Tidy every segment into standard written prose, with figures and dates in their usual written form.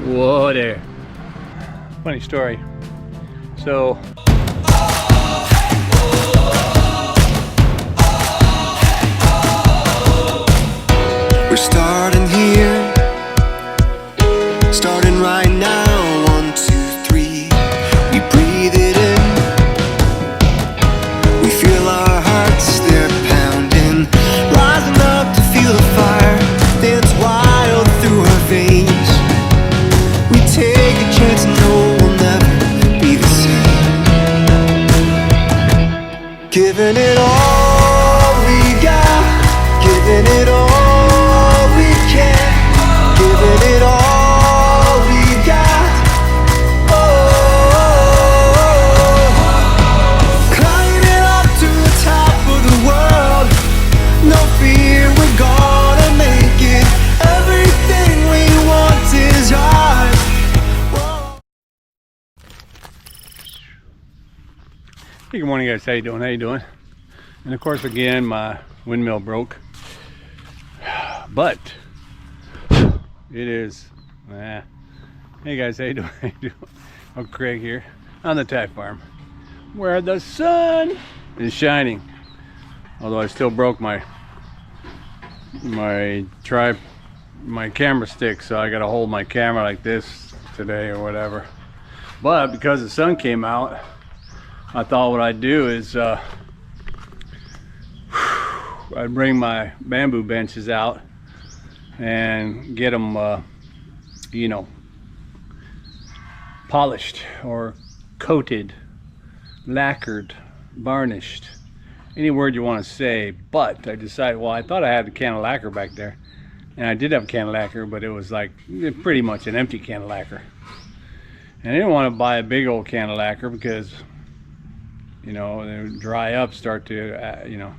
Whoa there. Funny story. So we're starting here, starting right now. 1, 2, 3. We breathe it in. We feel our hearts, they're pounding, rising up to feel the fire dance wild through our veins. We take a chance and know we'll never be the same. Giving it all we got, giving it all we can, giving it all we got. Oh, climbing up to the top of the world, no fear, we're gonna make it. Everything we want is ours. hey, good morning guys, how you doing? And of course again my windmill broke, but it is hey guys, how you doing? I'm Craig here on the Thai farm where the sun is shining, although I still broke my camera stick, so I gotta hold my camera like this today or whatever. But because the sun came out, I thought what I'd do is I'd bring my bamboo benches out and get them you know, polished or coated, lacquered, varnished, any word you want to say. But I decided, well, I thought I had a can of lacquer back there, and I did have a can of lacquer, but it was like pretty much an empty can of lacquer, and I didn't want to buy a big old can of lacquer because, you know, they would dry up, start to you know,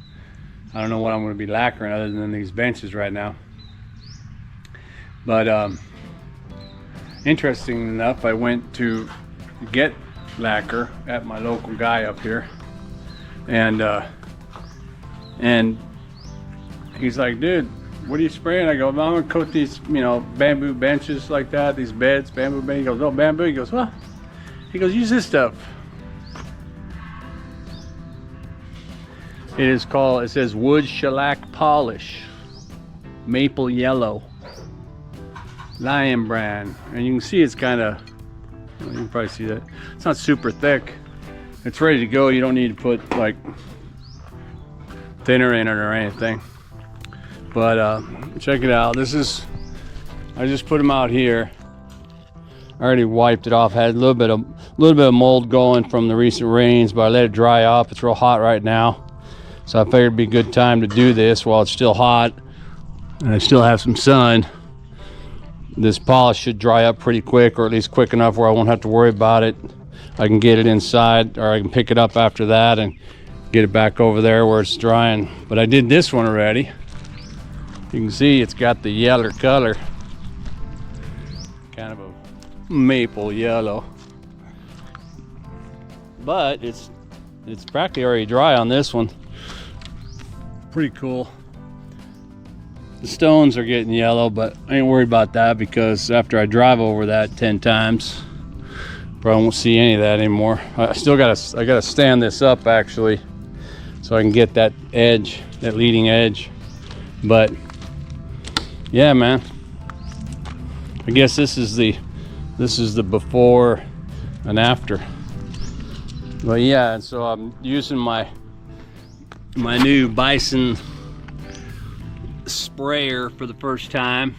I don't know what I'm going to be lacquering other than these benches right now. But interesting enough, I went to get lacquer at my local guy up here, and he's like, dude, what are you spraying? I go, well, I'm gonna coat these, you know, bamboo benches like that, these beds, bamboo bed. He goes, oh, bamboo? He goes, well, he goes, use this stuff. It is called, it says wood shellac polish, maple yellow, lion brand, and you can see it's kind of, you can probably see that it's not super thick. It's ready to go. You don't need to put like thinner in it or anything. But check it out. This is, I just put them out here. I already wiped it off. Had a little bit of mold going from the recent rains, but I let it dry up. It's real hot right now, so I figured it'd be a good time to do this while it's still hot and I still have some sun. This polish should dry up pretty quick, or at least quick enough where I won't have to worry about it. I can get it inside, or I can pick it up after that and get it back over there where it's drying. But I did this one already. You can see it's got the yellow color, kind of a maple yellow, but it's practically already dry on this one. Pretty cool. The stones are getting yellow, but I ain't worried about that because after I drive over that 10 times, probably won't see any of that anymore. I gotta stand this up actually, so I can get that edge, that leading edge. But yeah, man, I guess this is the before and after. But yeah, and so I'm using my new Bison sprayer for the first time.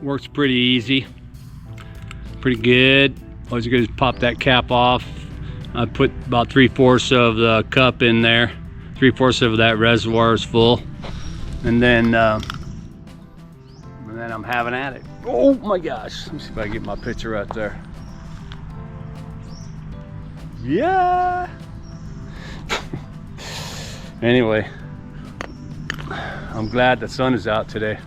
Works pretty easy, pretty good. All you gotta do is pop that cap off. I put about 3/4 of the cup in there. 3/4 of that reservoir is full, and then I'm having at it. Oh my gosh! Let me see if I can get my picture right there. Yeah. Anyway, I'm glad the sun is out today.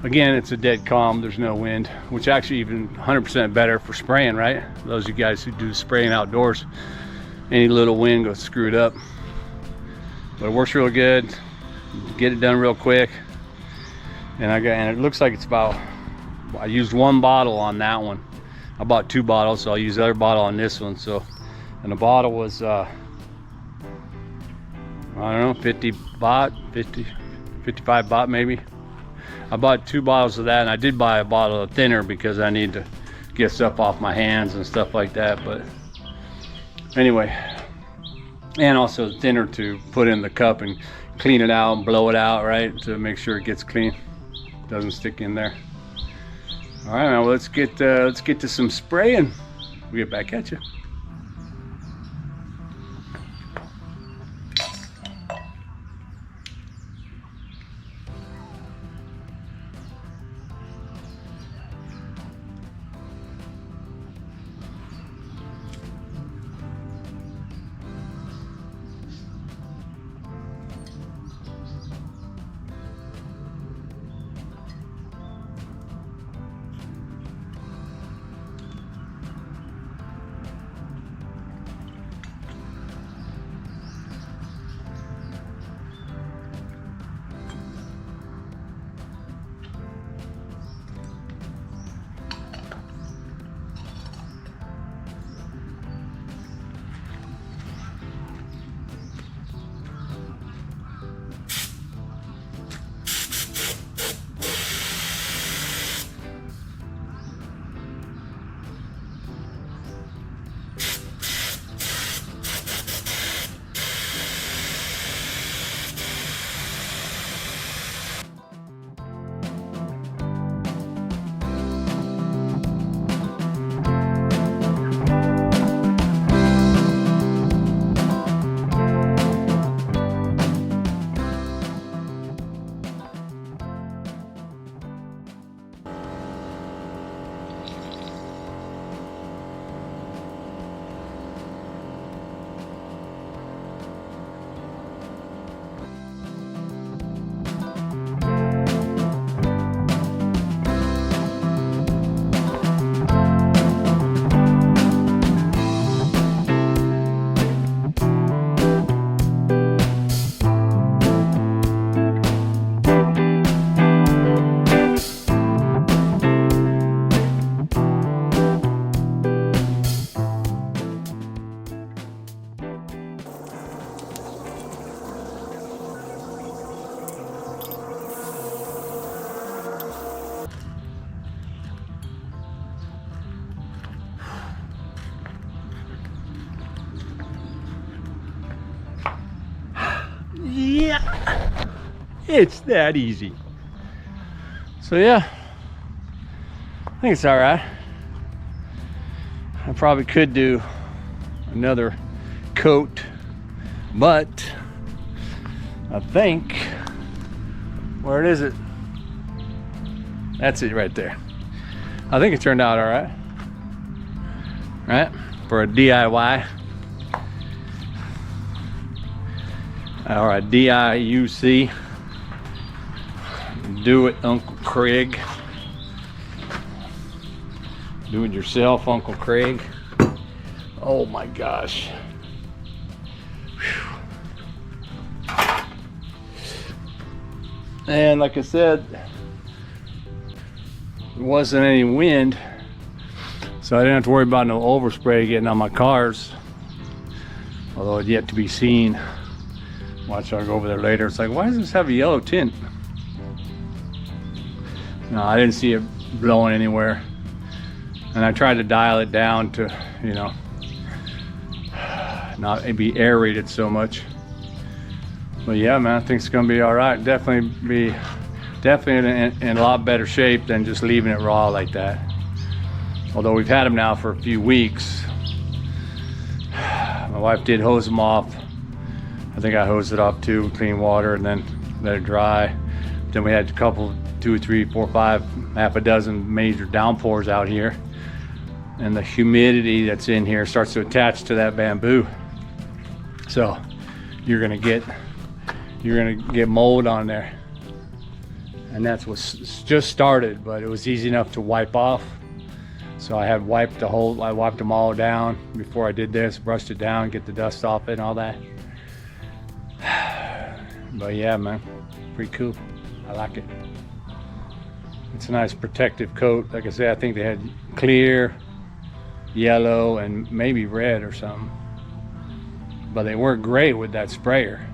Again, it's a dead calm, there's no wind, which actually even 100% better for spraying, right? Those of you guys who do spraying outdoors, any little wind goes screwed up. But it works real good, get it done real quick. And it looks like it's about I used one bottle on that one. I bought 2 bottles, so I'll use the other bottle on this one. So, and the bottle was I don't know, 50 baht, 55 baht maybe. I bought 2 bottles of that, and I did buy a bottle of thinner because I need to get stuff off my hands and stuff like that. But anyway, and also thinner to put in the cup and clean it out and blow it out, right, to make sure it gets clean, doesn't stick in there. All right, now let's get to some spraying. We'll get back at you. Yeah, it's that easy. So yeah, I think it's all right. I probably could do another coat, but I think, where is it? That's it right there. I think it turned out all right. Right? For a DIY. Or a DIUC. Do it, Uncle Craig. Do it yourself, Uncle Craig. Oh my gosh. Whew. And like I said, there wasn't any wind, so I didn't have to worry about no overspray getting on my cars, although it's yet to be seen. Watch, I'll go over there later. It's like, why does this have a yellow tint? No, I didn't see it blowing anywhere, and I tried to dial it down to, you know, not be aerated so much. But yeah, man, I think it's gonna be all right. Definitely in a lot better shape than just leaving it raw like that. Although we've had them now for a few weeks. My wife did hose them off. I think I hosed it off too with clean water and then let it dry. Then we had a couple, 2, 3, 4, 5, half a dozen major downpours out here. And the humidity that's in here starts to attach to that bamboo. So you're gonna get mold on there. And that's what's just started, but it was easy enough to wipe off. So I had wiped I wiped them all down before I did this, brushed it down, get the dust off it and all that. But yeah, man, pretty cool. I like it. It's a nice protective coat. Like I said, I think they had clear, yellow, and maybe red or something. But they weren't great with that sprayer.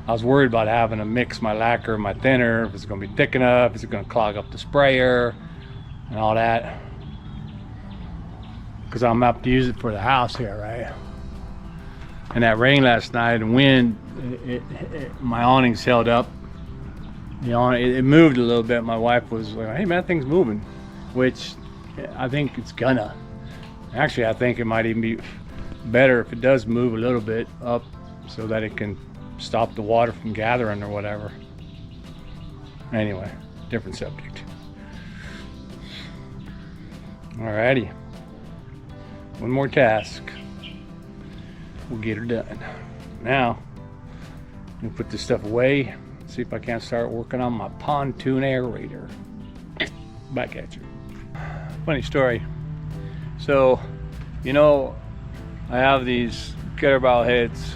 I was worried about having to mix my lacquer and my thinner, if it's going to be thick enough, is it going to clog up the sprayer, and all that. Because I'm up to use it for the house here, right? And that rain last night and wind, my awnings held up. The awning, it moved a little bit. My wife was like, "Hey man, that thing's moving," which I think it's gonna. Actually, I think it might even be better if it does move a little bit up, so that it can stop the water from gathering or whatever. Anyway, different subject. Alrighty, one more task. We'll get her done. Now, I'm gonna put this stuff away. See if I can't start working on my pontoon aerator. Back at you. Funny story. So, you know, I have these kettlebell heads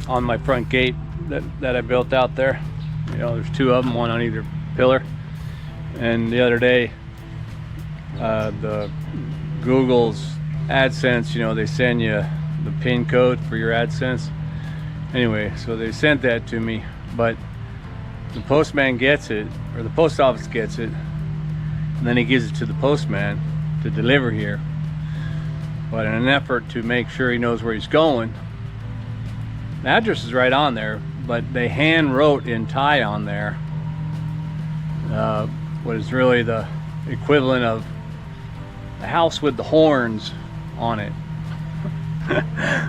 on my front gate that I built out there. You know, there's two of them, one on either pillar. And the other day, the Google's AdSense, you know, they send you the PIN code for your AdSense. Anyway, so they sent that to me, but the postman gets it, or the post office gets it, and then he gives it to the postman to deliver here. But in an effort to make sure he knows where he's going, the address is right on there, but they hand wrote in Thai on there what is really the equivalent of the house with the horns on it.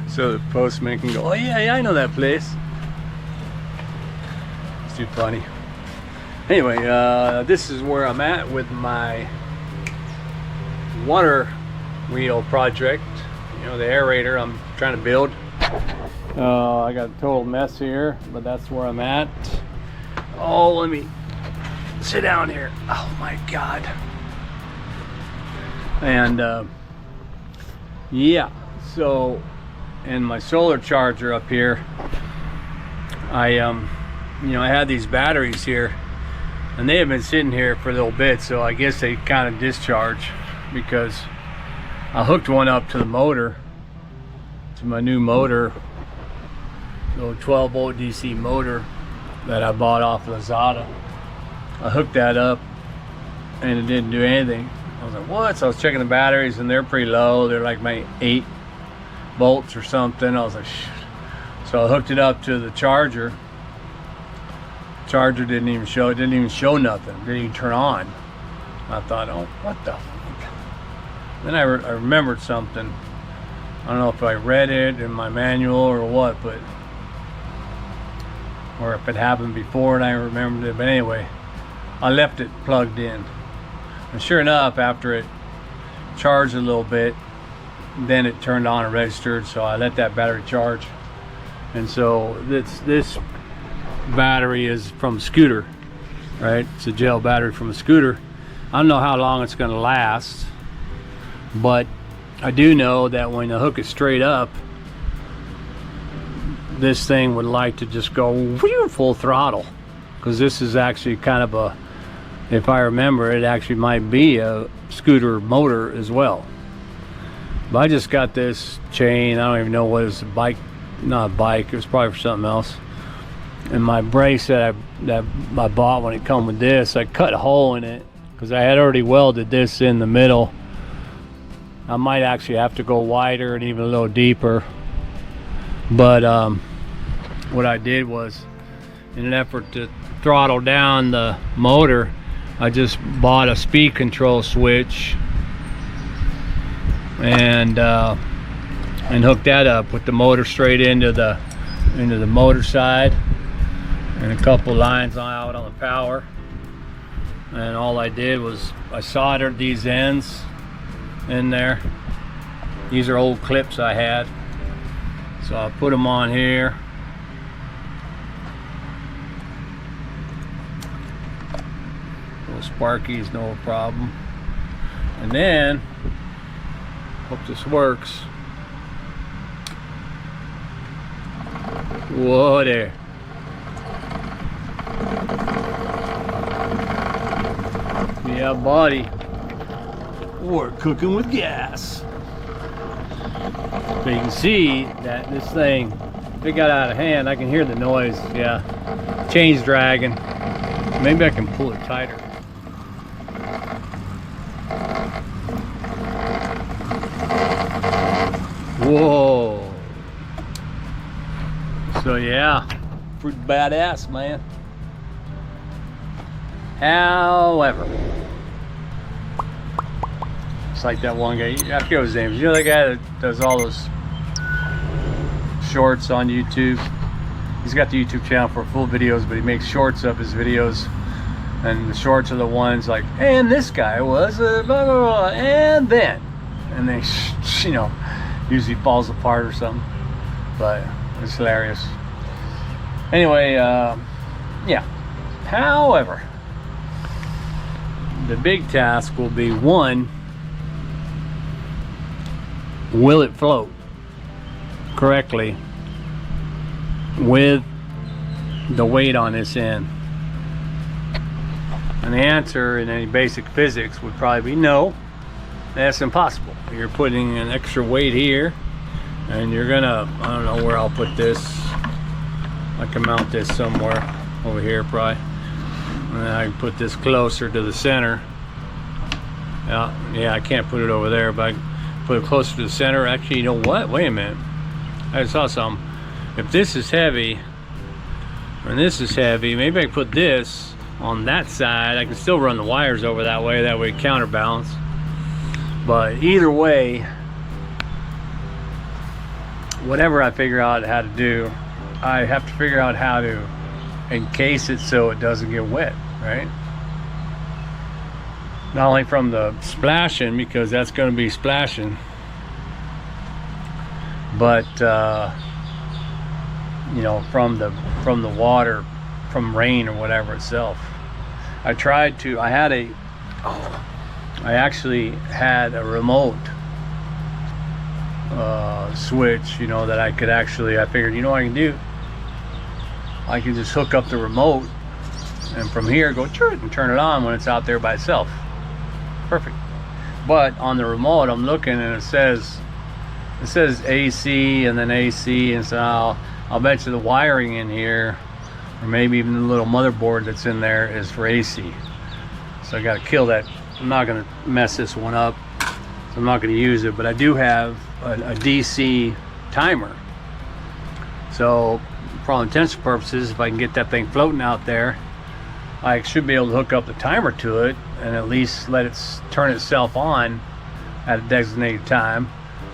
So the postman can go, "Oh yeah, I know that place." It's too funny. Anyway, this is where I'm at with my water wheel project. You know, the aerator I'm trying to build. I got a total mess here, but that's where I'm at. Oh, let me sit down here. Oh my God. And yeah, so, and my solar charger up here, you know, I had these batteries here, and they have been sitting here for a little bit, so I guess they kind of discharge, because I hooked one up to the motor, to my new motor, little 12 volt DC motor that I bought off Lazada. I hooked that up and it didn't do anything. I was like, what? So I was checking the batteries and they're pretty low. They're like maybe 8 volts or something. I was like, shit. So I hooked it up to the charger. Charger didn't even show, it didn't even show nothing. It didn't even turn on. I thought, oh, what the fuck? Then I remembered something. I don't know if I read it in my manual or what, but, or if it happened before and I remembered it. But anyway, I left it plugged in. And sure enough, after it charged a little bit, then it turned on and registered. So I let that battery charge. And so this battery is from a scooter, right? It's a gel battery from a scooter. I don't know how long it's going to last, but I do know that when I hook it straight up, this thing would like to just go full throttle, because this is actually kind of a, if I remember, it actually might be a scooter motor as well. But I just got this chain, I don't even know what it is, a bike, not a bike, it was probably for something else. And my brace that I bought when it come with this, I cut a hole in it because I had already welded this in the middle. I might actually have to go wider and even a little deeper. But what I did was, in an effort to throttle down the motor, I just bought a speed control switch and hooked that up with the motor straight into the motor side, and a couple lines out on the power. And all I did was I soldered these ends in there. These are old clips I had, so I put them on here. Little sparkies, no problem. And then, hope this works. Whoa there. Yeah, buddy. We're cooking with gas. So you can see that this thing, if it got out of hand, I can hear the noise. Yeah, chain's dragging. Maybe I can pull it tighter. Whoa. So yeah, pretty badass, man. However, it's like that one guy, I forget his name. You know that guy that does all those shorts on YouTube? He's got the YouTube channel for full videos, but he makes shorts of his videos. And the shorts are the ones like, and this guy was blah, blah, blah, and then. And they, you know, usually falls apart or something. But it's hilarious. Anyway, yeah. However, the big task will be, one, will it float correctly with the weight on this end? And the answer in any basic physics would probably be no. That's impossible. You're putting an extra weight here, and you're gonna, I don't know where I'll put this. I can mount this somewhere over here probably. And then I can put this closer to the center. Yeah, I can't put it over there, but I can put it closer to the center. Actually, you know what? Wait a minute. I saw something. If this is heavy, and this is heavy, maybe I can put this on that side. I can still run the wires over that way counterbalance. But either way, whatever I figure out how to do, I have to figure out how to encase it so it doesn't get wet, right? Not only from the splashing, because that's going to be splashing, but you know, from the water, from rain or whatever itself. I actually had a remote switch, you know, that I could actually, I figured, you know what I can do? I can just hook up the remote and from here go and turn it on when it's out there by itself. Perfect. But on the remote, I'm looking and it says AC and then AC, and so I'll bet you the wiring in here, or maybe even the little motherboard that's in there, is for AC. So I got to kill that. I'm not going to mess this one up, so I'm not going to use it. But I do have a DC timer. So for all intents and purposes, if I can get that thing floating out there, I should be able to hook up the timer to it and at least let it turn itself on at a designated time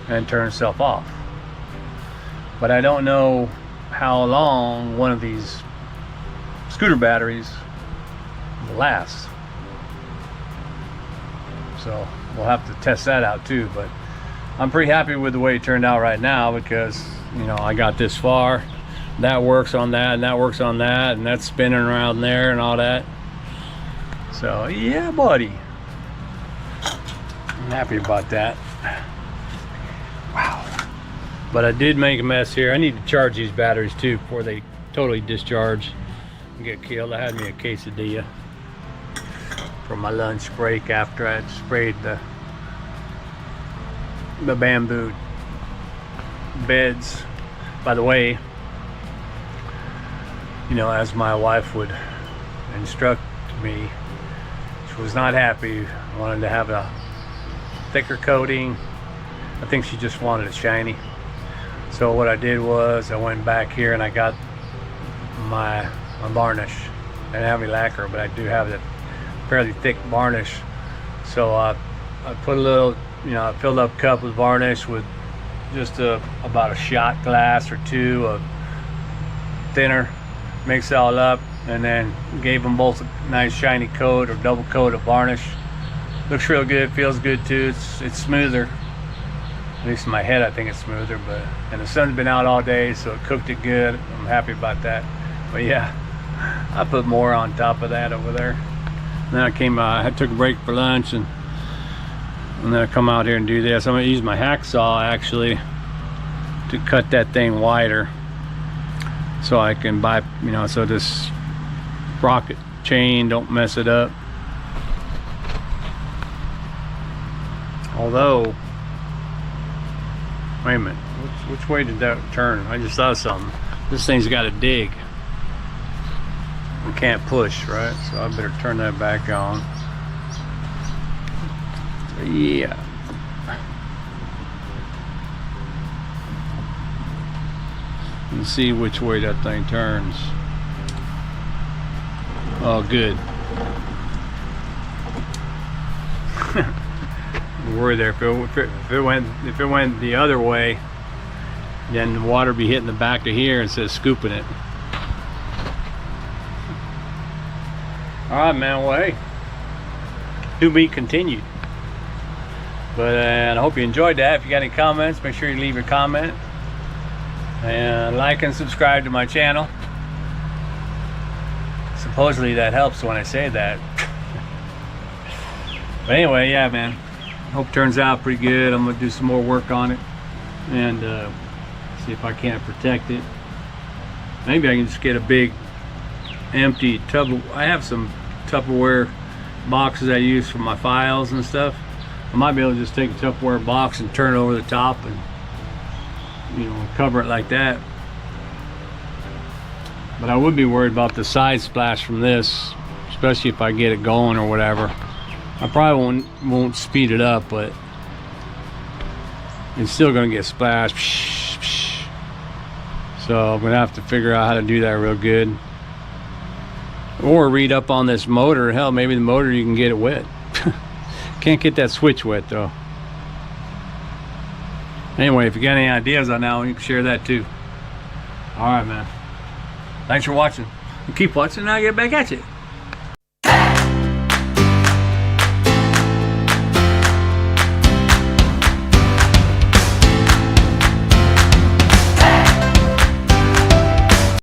and turn itself off. But I don't know how long one of these scooter batteries will last. So we'll have to test that out too. But I'm pretty happy with the way it turned out right now, because, you know, I got this far. That works on that, and that works on that, and that's spinning around there and all that. So yeah, buddy, I'm happy about that. Wow. But I did make a mess here. I need to charge these batteries too before they totally discharge and get killed. I had me a quesadilla for my lunch break after I had sprayed the bamboo beds. By the way, you know, as my wife would instruct me, she was not happy, wanted to have a thicker coating. I think she just wanted it shiny. So what I did was I went back here and I got my varnish. I didn't have any lacquer, but I do have that fairly thick varnish. So I put a little, you know, I filled up a cup with varnish with just about a shot glass or two of thinner, mix it all up, and then gave them both a nice shiny coat or double coat of varnish. Looks real good, feels good too. It's smoother. At least in my head I think it's smoother, and the sun's been out all day, so it cooked it good. I'm happy about that. But yeah, I put more on top of that over there. And then I came I took a break for lunch, and then I come out here and do this. I'm gonna use my hacksaw actually to cut that thing wider, so I can buy, you know, so this sprocket chain don't mess it up. Although, wait a minute, which way did that turn? I just thought something. This thing's got to dig. We can't push, right? So I better turn that back on. Yeah. Let's see which way that thing turns. Oh, good. Worried there. If it went the other way, then the water be hitting the back of here instead of scooping it. All right, man. Well, hey, to be continued. But I hope you enjoyed that. If you got any comments, make sure you leave your comment and like and subscribe to my channel. Supposedly that helps when I say that. But anyway, yeah, man. Hope it turns out pretty good. I'm gonna do some more work on it and see if I can't protect it. Maybe I can just get a big empty tub. I have some Tupperware boxes I use for my files and stuff. I might be able to just take a Tupperware box and turn it over the top and, you know, cover it like that. But I would be worried about the side splash from this, especially if I get it going or whatever. I probably won't speed it up, but it's still gonna get splashed. So I'm gonna have to figure out how to do that real good, or read up on this motor. Hell, maybe the motor you can get it wet. Can't get that switch wet though. Anyway, if you got any ideas on that one, you can share that too. All right, man. Thanks for watching. You keep watching and I'll get back at you.